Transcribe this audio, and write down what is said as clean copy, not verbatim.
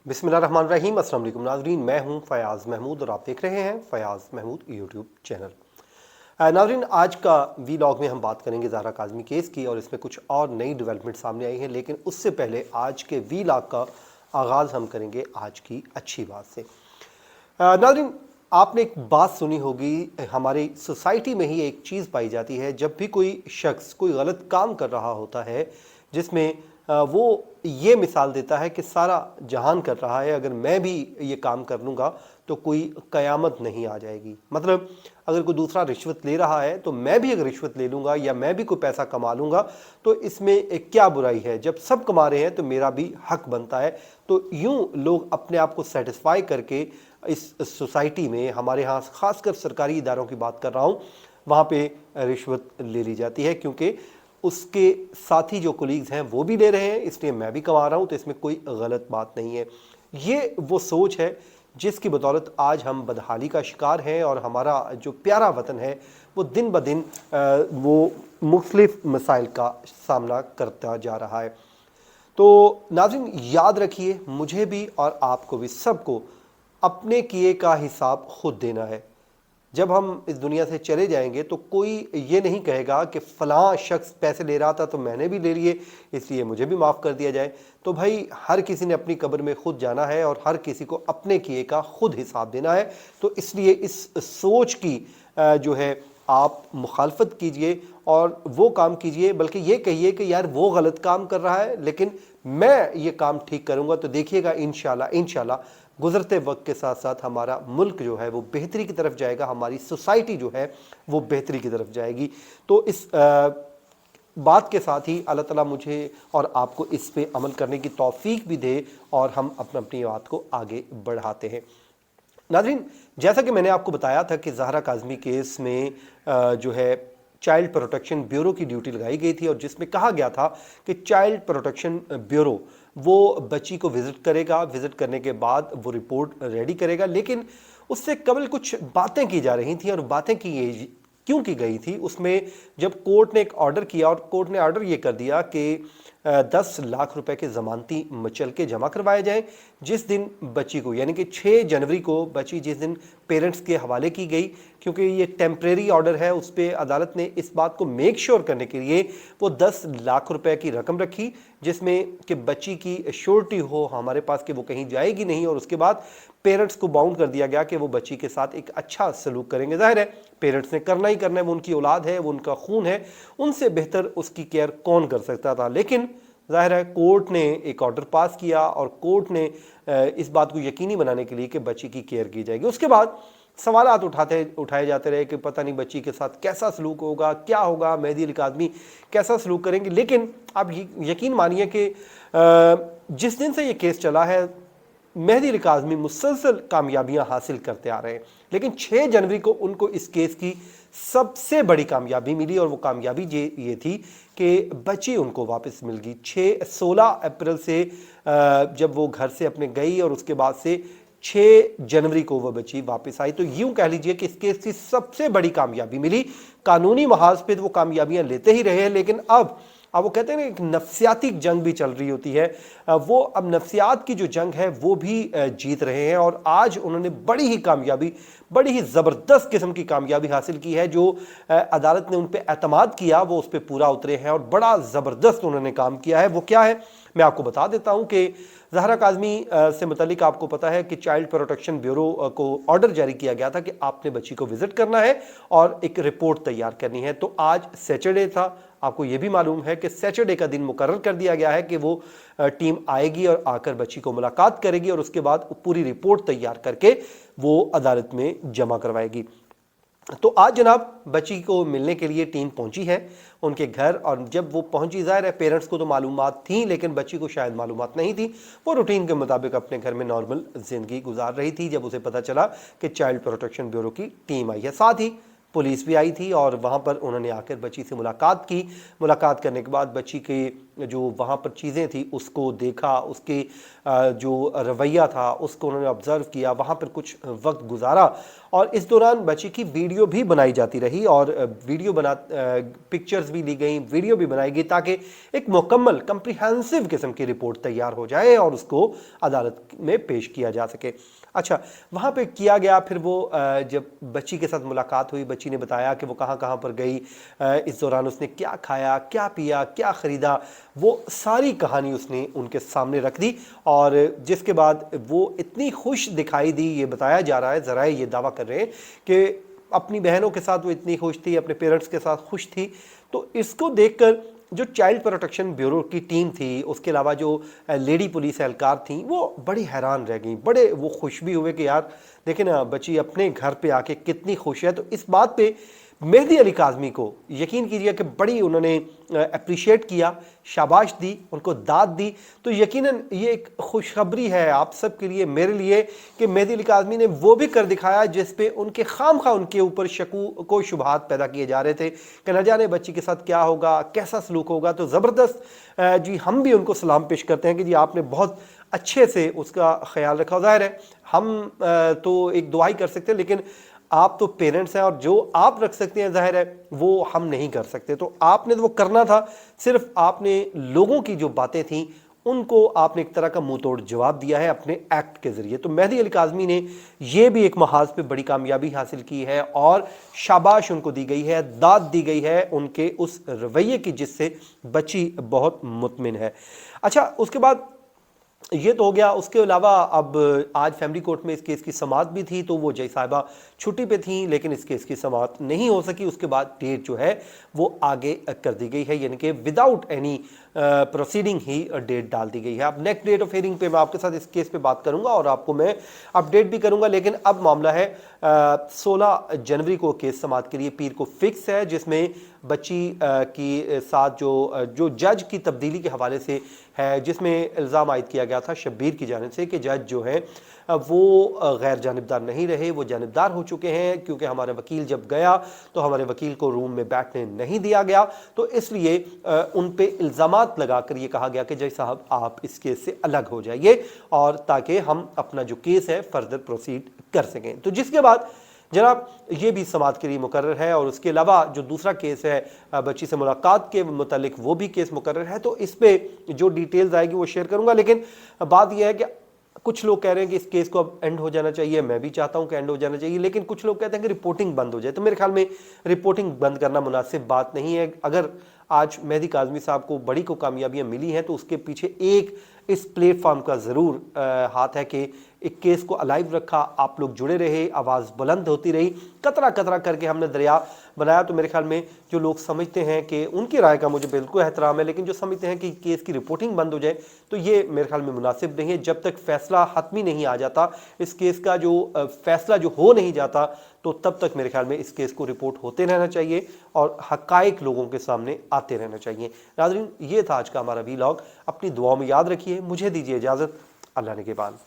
बिस्मिल्लाहिर्रहमानिर्रहीम। अस्सलाम वालेकुम नाज़रीन, मैं हूं फयाज़ महमूद और आप देख रहे हैं फयाज़ महमूद यूट्यूब चैनल। नाज़रीन, आज का वीलॉग में हम बात करेंगे ज़हरा काज़मी केस की और इसमें कुछ और नई डेवलपमेंट सामने आई हैं, लेकिन उससे पहले आज के वीलॉग का आगाज़ हम करेंगे आज की अच्छी बात से। नाज़रीन, आपने एक बात सुनी होगी, हमारी सोसाइटी में ही एक चीज़ पाई जाती है, जब भी कोई शख्स कोई गलत काम कर रहा होता है जिसमें वो ये मिसाल देता है कि सारा जहान कर रहा है, अगर मैं भी ये काम कर लूँगा तो कोई क़यामत नहीं आ जाएगी। मतलब अगर कोई दूसरा रिश्वत ले रहा है तो मैं भी अगर रिश्वत ले लूँगा या मैं भी कोई पैसा कमा लूँगा तो इसमें एक क्या बुराई है, जब सब कमा रहे हैं तो मेरा भी हक बनता है। तो यूँ लोग अपने आप को सेटिस्फाई करके इस सोसाइटी में, हमारे यहाँ ख़ासकर सरकारी इदारों की बात कर रहा हूँ, वहाँ पे रिश्वत ले ली जाती है, क्योंकि उसके साथी जो कोलीग्स हैं वो भी ले रहे हैं, इसलिए मैं भी कमा रहा हूँ, तो इसमें कोई गलत बात नहीं है। ये वो सोच है जिसकी बदौलत आज हम बदहाली का शिकार हैं और हमारा जो प्यारा वतन है वो दिन ब दिन वो मुख्तलिफ मसाइल का सामना करता जा रहा है। तो नाज़रीन, याद रखिए, मुझे भी और आपको भी, सबको अपने किए का हिसाब खुद देना है। जब हम इस दुनिया से चले जाएंगे तो कोई ये नहीं कहेगा कि फ़लाँ शख्स पैसे ले रहा था तो मैंने भी ले लिए इसलिए मुझे भी माफ़ कर दिया जाए। तो भाई, हर किसी ने अपनी कब्र में खुद जाना है और हर किसी को अपने किए का खुद हिसाब देना है। तो इसलिए इस सोच की जो है आप मुखालफत कीजिए और वो काम कीजिए, बल्कि ये कहिए कि यार वो गलत काम कर रहा है लेकिन मैं ये काम ठीक करूँगा। तो देखिएगा, इंशाल्लाह गुज़रते वक्त के साथ साथ हमारा मुल्क जो है वो बेहतरी की तरफ जाएगा, हमारी सोसाइटी जो है वो बेहतरी की तरफ जाएगी। तो इस बात के साथ ही अल्लाह ताला मुझे और आपको इस पे अमल करने की तौफीक भी दे और हम अपनी बात को आगे बढ़ाते हैं। नाज़रीन, जैसा कि मैंने आपको बताया था कि ज़हरा काज़मी केस में जो है चाइल्ड प्रोटेक्शन ब्यूरो की ड्यूटी लगाई गई थी और जिसमें कहा गया था कि चाइल्ड प्रोटेक्शन ब्यूरो वो बच्ची को विज़िट करेगा, विज़िट करने के बाद वो रिपोर्ट रेडी करेगा। लेकिन उससे कबल कुछ बातें की जा रही थी और बातें क्यों की गई थी, उसमें जब कोर्ट ने एक ऑर्डर किया और कोर्ट ने ऑर्डर ये कर दिया कि 10 लाख रुपए के ज़मानती मचलके जमा करवाए जाएं जिस दिन बच्ची को, यानी कि 6 जनवरी को बच्ची जिस दिन पेरेंट्स के हवाले की गई, क्योंकि ये टेम्परेरी ऑर्डर है, उस पर अदालत ने इस बात को मेक श्योर करने के लिए वो 10 लाख रुपए की रकम रखी, जिसमें कि बच्ची की श्योरिटी हो हमारे पास कि वो कहीं जाएगी नहीं, और उसके बाद पेरेंट्स को बाउंड कर दिया गया कि वो बच्ची के साथ एक अच्छा सलूक करेंगे। जाहिर है पेरेंट्स ने करना ही करना है, वो उनकी औलाद है, वो उनका खून है, उनसे बेहतर उसकी केयर कौन कर सकता था। लेकिन जाहिर है कोर्ट ने एक ऑर्डर पास किया और कोर्ट ने इस बात को यकीनी बनाने के लिए कि बच्ची की केयर की जाएगी। उसके बाद सवालात उठाए जाते रहे कि पता नहीं बच्ची के साथ कैसा सलूक होगा, क्या होगा, मेहदी अली काज़मी कैसा सलूक करेंगे। लेकिन आप यकीन मानिए कि जिस दिन से ये केस चला है मेहदी अली काज़मी मुसलसल कामयाबियां हासिल करते आ रहे हैं, लेकिन 6 जनवरी को उनको इस केस की सबसे बड़ी कामयाबी मिली और वो कामयाबी ये थी कि बच्ची उनको वापस मिल गई। 16 अप्रैल से जब वो घर से अपने गई और उसके बाद से 6 जनवरी को वह बच्ची वापस आई। तो यूं कह लीजिए कि इस केस की सबसे बड़ी कामयाबी मिली। कानूनी महाज पे वो कामयाबियां लेते ही रहे हैं, लेकिन अब वो कहते हैं ना, एक नफ्सियाती जंग भी चल रही होती है, वो अब नफ्सियात की जो जंग है वो भी जीत रहे हैं। और आज उन्होंने बड़ी ही कामयाबी, बड़ी ही ज़बरदस्त किस्म की कामयाबी हासिल की है। जो अदालत ने उन पर एतमाद किया वो उस पर पूरा उतरे हैं और बड़ा ज़बरदस्त उन्होंने काम किया है। वो क्या है मैं आपको बता देता हूँ कि ज़हरा काज़मी से मुतालिक आपको पता है कि चाइल्ड प्रोटेक्शन ब्यूरो को ऑर्डर जारी किया गया था कि आपने बच्ची को विज़िट करना है और एक रिपोर्ट तैयार करनी है। तो आज सैटरडे था, आपको ये भी मालूम है कि सैटरडे का दिन मुकर्रर कर दिया गया है कि वो टीम आएगी और आकर बच्ची को मुलाकात करेगी और उसके बाद पूरी रिपोर्ट तैयार करके वो अदालत में जमा करवाएगी। तो आज जनाब बच्ची को मिलने के लिए टीम पहुंची है उनके घर, और जब वो पहुंची, ज़ाहिर है पेरेंट्स को तो मालूमात थी लेकिन बच्ची को शायद मालूमात नहीं थी। वो रूटीन के मुताबिक अपने घर में नॉर्मल ज़िंदगी गुजार रही थी जब उसे पता चला कि चाइल्ड प्रोटेक्शन ब्यूरो की टीम आई है। साथ ही पुलिस भी आई थी और वहाँ पर उन्होंने आकर बच्ची से मुलाकात की। मुलाकात करने के बाद बच्ची के जो वहाँ पर चीज़ें थी उसको देखा, उसके जो रवैया था उसको उन्होंने ऑब्ज़र्व किया, वहाँ पर कुछ वक्त गुजारा और इस दौरान बच्ची की वीडियो भी बनाई जाती रही और पिक्चर्स भी ली गई, वीडियो भी बनाई गई ताकि एक मुकम्मल कंप्रिहेंसिव किस्म की रिपोर्ट तैयार हो जाए और उसको अदालत में पेश किया जा सके। अच्छा, वहाँ पे किया गया, फिर वो जब बच्ची के साथ मुलाकात हुई, बच्ची ने बताया कि वो कहाँ कहाँ पर गई, इस दौरान उसने क्या खाया, क्या पिया, क्या ख़रीदा, वो सारी कहानी उसने उनके सामने रख दी और जिसके बाद वो इतनी खुश दिखाई दी, ये बताया जा रहा है, ज़रा ये दावा कर रहे हैं कि अपनी बहनों के साथ वो इतनी खुश थी, अपने पेरेंट्स के साथ खुश थी। तो इसको देखकर जो चाइल्ड प्रोटेक्शन ब्यूरो की टीम थी, उसके अलावा जो लेडी पुलिस एहलकार थी, वो बड़ी हैरान रह गई, बड़े वो खुश भी हुए कि यार देखें ना बच्ची अपने घर पे आके कितनी खुश है। तो इस बात पे मेहदी अली काज़मी को यकीन कीजिए कि बड़ी उन्होंने अप्रिशिएट किया, शाबाश दी, उनको दाद दी। तो यकीनन ये एक खुशखबरी है आप सब के लिए, मेरे लिए, कि मेहदी अली काज़मी ने वो भी कर दिखाया जिस पे उनके खामखा उनके ऊपर को शुबहात पैदा किए जा रहे थे कि न जाने बच्ची के साथ क्या होगा, कैसा सलूक होगा। तो ज़बरदस्त जी, हम भी उनको सलाम पेश करते हैं कि जी आपने बहुत अच्छे से उसका ख्याल रखा। ज़ाहिर है हम तो एक दुआ ही कर सकते हैं, लेकिन आप तो पेरेंट्स हैं और जो आप रख सकते हैं ज़ाहिर है वो हम नहीं कर सकते। तो आपने तो वो करना था, सिर्फ आपने लोगों की जो बातें थीं उनको आपने एक तरह का मुंह तोड़ जवाब दिया है अपने एक्ट के ज़रिए। तो मेहदी अली काज़मी ने ये भी एक महाज पे बड़ी कामयाबी हासिल की है और शाबाश उनको दी गई है, दाद दी गई है उनके उस रवैये की जिससे बच्ची बहुत मुतमिन है। अच्छा, उसके बाद ये तो हो गया। उसके अलावा अब आज फैमिली कोर्ट में इस केस की समाअत भी थी, तो वो जज साहिबा छुट्टी पे थी, लेकिन इस केस की समाअत नहीं हो सकी। उसके बाद डेट जो है वो आगे कर दी गई है, यानी कि विदाउट एनी प्रोसीडिंग ही डेट डाल दी गई है। अब नेक्स्ट डेट ऑफ हियरिंग पे मैं आपके साथ इस केस पे बात करूंगा और आपको मैं अपडेट भी करूंगा, लेकिन अब मामला है 16 जनवरी को केस समाअत के लिए पीर को फिक्स है, जिसमें बच्ची की साथ जो जज की तब्दीली के हवाले से है, जिसमें इल्ज़ाम आयद किया गया था शब्बीर की जानिब से कि जज जो है वो गैर जानिबदार नहीं रहे, वो जानिबदार हो चुके हैं, क्योंकि हमारा वकील जब गया तो हमारे वकील को रूम में बैठने नहीं दिया गया। तो इसलिए उन पे इल्ज़ामात लगाकर ये कहा गया कि जज साहब आप इस केस से अलग हो जाइए और ताकि हम अपना जो केस है फर्दर प्रोसीड कर सकें। तो जिसके बाद जनाब ये भी समाअत के लिए मुकर्रर है और उसके अलावा जो दूसरा केस है बच्ची से मुलाकात के मुतालिक, वो भी केस मुकर्रर है। तो इस पे जो डिटेल्स आएगी वो शेयर करूंगा, लेकिन बात यह है कि कुछ लोग कह रहे हैं कि इस केस को अब एंड हो जाना चाहिए, मैं भी चाहता हूं कि एंड हो जाना चाहिए, लेकिन कुछ लोग कहते हैं कि रिपोर्टिंग बंद हो जाए। तो मेरे ख्याल में रिपोर्टिंग बंद करना मुनासिब बात नहीं है। अगर आज मेहदी काज़मी साहब को बड़ी को कामयाबियां मिली हैं तो उसके पीछे एक इस प्लेटफॉर्म का ज़रूर हाथ है कि एक केस को अलाइव रखा, आप लोग जुड़े रहे, आवाज़ बुलंद होती रही, कतरा कतरा करके हमने दरिया बनाया। तो मेरे ख्याल में जो लोग समझते हैं कि उनकी राय का मुझे बिल्कुल एहतराम है, लेकिन जो समझते हैं कि केस की रिपोर्टिंग बंद हो जाए तो ये मेरे ख्याल में मुनासिब नहीं है। जब तक फैसला हतमी नहीं आ जाता, इस केस का जो फैसला जो हो नहीं जाता, तो तब तक मेरे ख्याल में इस केस को रिपोर्ट होते रहना चाहिए और हकाइक लोगों के सामने आते रहना चाहिए। नाज़रीन, ये था आज का हमारा वीलॉग। अपनी दुआओं में याद रखिए। मुझे दीजिए इजाज़त। अल्लाह ने के बाद।